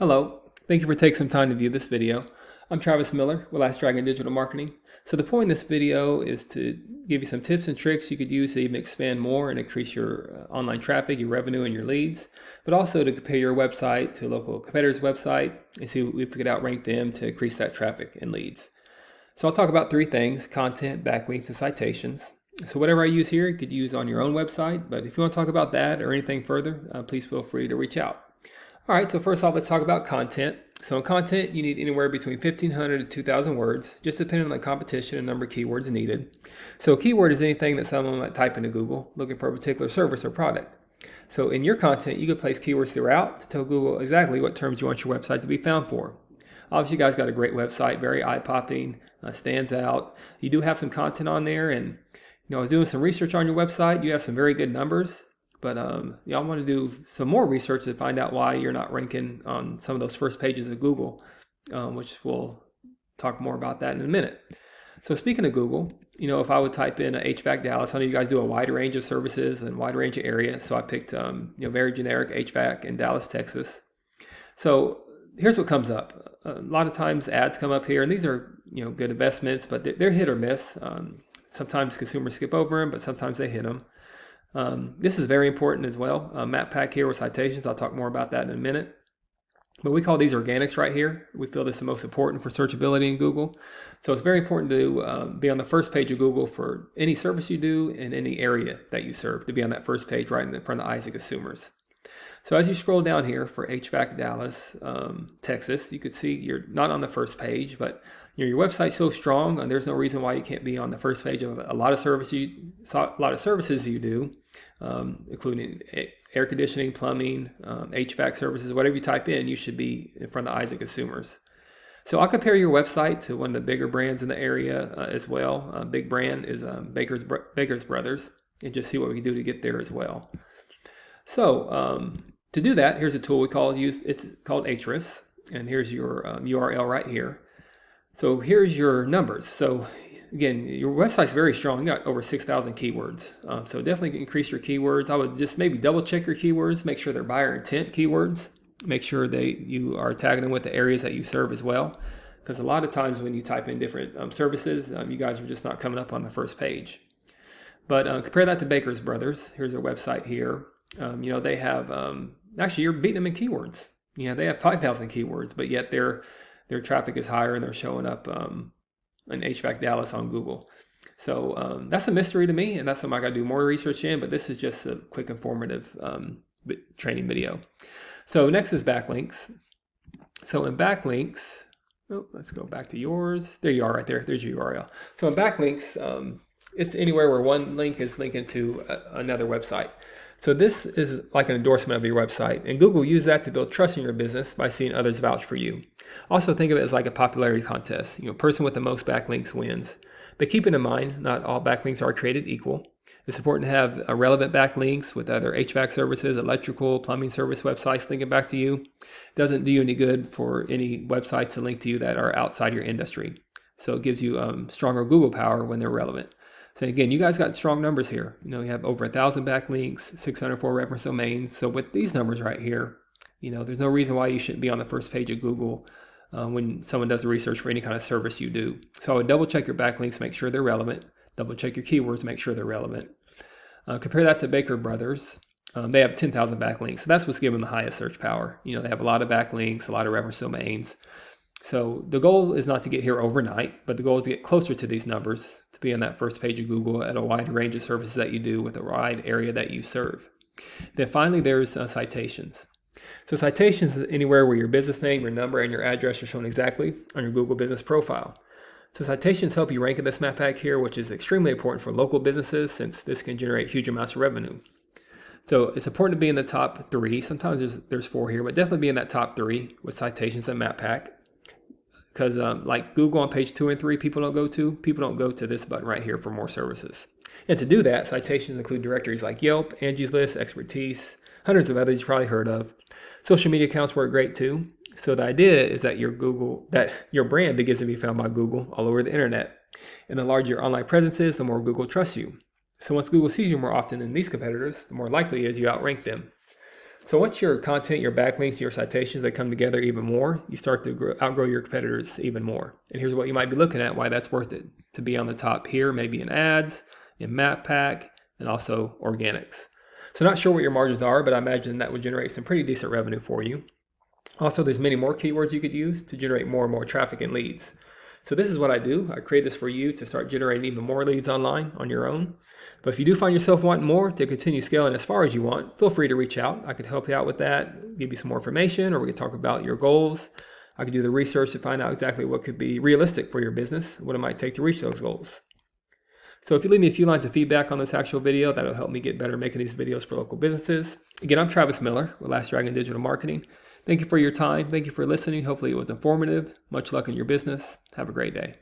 Hello, thank you for taking some time to view this video. I'm Travis Miller with Last Dragon Digital Marketing. So the point of this video is to give you some tips and tricks you could use to even expand more and increase your online traffic, your revenue, and your leads, but also to compare your website to a local competitor's website and see if we could outrank them to increase that traffic and leads. So I'll talk about three things: content, backlinks, and citations. So whatever I use here, you could use on your own website, but if you want to talk about that or anything further, please feel free to reach out. All right, so first off, let's talk about content. So in content, you need anywhere between 1,500 to 2,000 words, just depending on the competition and number of keywords needed. So a keyword is anything that someone might type into Google looking for a particular service or product. So in your content, you could place keywords throughout to tell Google exactly what terms you want your website to be found for. Obviously, you guys got a great website, very eye-popping, stands out. You do have some content on there, and I was doing some research on your website. You have some very good numbers. But y'all want to do some more research to find out why you're not ranking on some of those first pages of Google, which we'll talk more about that in a minute. So speaking of Google, if I would type in HVAC Dallas, I know you guys do a wide range of services and wide range of areas. So I picked very generic HVAC in Dallas, Texas. So here's what comes up. A lot of times ads come up here, and these are good investments, but they're hit or miss. Sometimes consumers skip over them, but sometimes they hit them. This is very important as well. Map pack here with citations. I'll talk more about that in a minute. But we call these organics right here. We feel this is the most important for searchability in Google. So it's very important to be on the first page of Google for any service you do in any area that you serve, to be on that first page right in front of the eyes of consumers. So as you scroll down here for HVAC Dallas, Texas, you could see you're not on the first page, but your website's so strong, and there's no reason why you can't be on the first page of a lot of services you do, including air conditioning, plumbing, HVAC services. Whatever you type in, you should be in front of the eyes of consumers. So I'll compare your website to one of the bigger brands in the area as well. Big brand is Baker's Brothers, and just see what we can do to get there as well. So to do that, here's a tool it's called Ahrefs, and here's your URL right here. So here's your numbers. So again, your website's very strong. You got over 6,000 keywords. So definitely increase your keywords. I would just maybe double check your keywords, make sure they're buyer intent keywords, make sure you are tagging them with the areas that you serve as well. Because a lot of times when you type in different services, you guys are just not coming up on the first page. But compare that to Baker's Brothers. Here's their website here. They have, actually you're beating them in keywords. They have 5,000 keywords, but yet their traffic is higher and they're showing up in HVAC Dallas on Google. So that's a mystery to me, and that's something I got to do more research in, but this is just a quick informative training video. So next is backlinks. So in backlinks, let's go back to yours. There you are right there. There's your URL. So in backlinks, it's anywhere where one link is linking to another website. So this is like an endorsement of your website, and Google uses that to build trust in your business by seeing others vouch for you. Also think of it as like a popularity contest. Person with the most backlinks wins. But keep it in mind, not all backlinks are created equal. It's important to have relevant backlinks with other HVAC services, electrical, plumbing service websites linking back to you. It doesn't do you any good for any websites to link to you that are outside your industry. So it gives you stronger Google power when they're relevant. So again, you guys got strong numbers here. You have over 1,000 backlinks, 604 reference domains. So with these numbers right here, there's no reason why you shouldn't be on the first page of Google when someone does the research for any kind of service you do. So I would double check your backlinks, make sure they're relevant. Double check your keywords, make sure they're relevant. Compare that to Baker Brothers. They have 10,000 backlinks. So that's what's giving them the highest search power. They have a lot of backlinks, a lot of reference domains. So the goal is not to get here overnight, but the goal is to get closer to these numbers, to be on that first page of Google at a wide range of services that you do with a wide area that you serve. Then finally, there's citations. So citations is anywhere where your business name, your number, and your address are shown exactly on your Google business profile. So citations help you rank in this map pack here, which is extremely important for local businesses since this can generate huge amounts of revenue. So it's important to be in the top 3. Sometimes there's 4 here, but definitely be in that top 3 with citations and map pack. Because like Google on page 2 and 3, people don't go to this button right here for more services. And to do that, citations include directories like Yelp, Angie's List, Expertise, hundreds of others you've probably heard of. Social media accounts work great too. So the idea is that your brand begins to be found by Google all over the internet. And the larger your online presence is, the more Google trusts you. So once Google sees you more often than these competitors, the more likely it is you outrank them. So once your content, your backlinks, your citations, they come together even more, you start to outgrow your competitors even more. And here's what you might be looking at, why that's worth it. To be on the top here, maybe in ads, in map pack, and also organics. So not sure what your margins are, but I imagine that would generate some pretty decent revenue for you. Also, there's many more keywords you could use to generate more and more traffic and leads. So this is what I do. I create this for you to start generating even more leads online on your own. But if you do find yourself wanting more to continue scaling as far as you want, feel free to reach out. I could help you out with that, give you some more information, or we could talk about your goals. I could do the research to find out exactly what could be realistic for your business, what it might take to reach those goals. So if you leave me a few lines of feedback on this actual video, that'll help me get better making these videos for local businesses. Again, I'm Travis Miller with Last Dragon Digital Marketing. Thank you for your time. Thank you for listening. Hopefully it was informative. Much luck in your business. Have a great day.